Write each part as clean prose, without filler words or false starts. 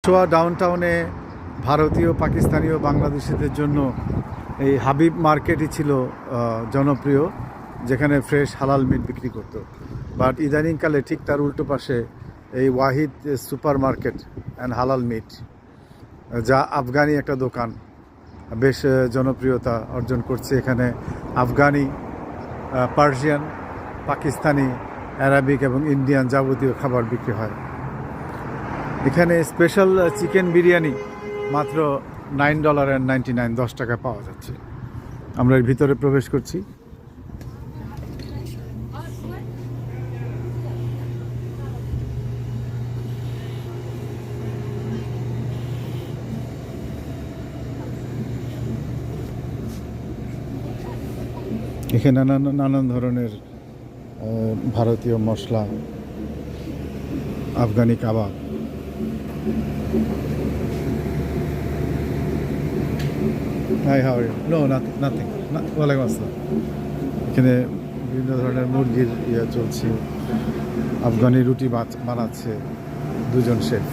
সোয়া ডাউনটাউনে ভারতীয়, পাকিস্তানি ও বাংলাদেশিদের জন্য এই হাবিব মার্কেটই ছিল জনপ্রিয়, যেখানে ফ্রেশ হালাল মিট বিক্রি করতো। বাট ইদানিংকালে ঠিক তার উল্টো পাশে এই ওয়াহিদ সুপার মার্কেট অ্যান্ড হালাল মিট, যা আফগানি একটা দোকান, বেশ জনপ্রিয়তা অর্জন করছে। এখানে আফগানি, পার্সিয়ান, পাকিস্তানি, অ্যারাবিক এবং ইন্ডিয়ান যাবতীয় খাবার বিক্রি হয়। এখানে স্পেশাল চিকেন বিরিয়ানি মাত্র $9.99, 10 টাকা পাওয়া যাচ্ছে। আমরা এর ভিতরে প্রবেশ করছি। এখানে নানান ধরনের ভারতীয় মশলা, আফগানি কাবাব, hi how are you? No, nothing. ওয়ালাইকুম আসসালাম। এখানে বিভিন্ন ধরনের মুরগির চলছে, আফগানি রুটি বানাচ্ছে দুজন শেফ।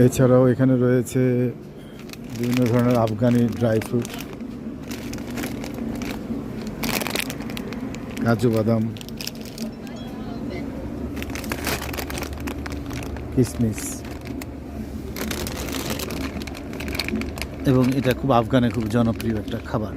এছাড়াও এখানে রয়েছে বিভিন্ন ধরনের আফগানি ড্রাই ফ্রুট, কাজু বাদাম, কিশমিশ, এবং এটা খুব আফগানে খুব জনপ্রিয় একটা খাবার।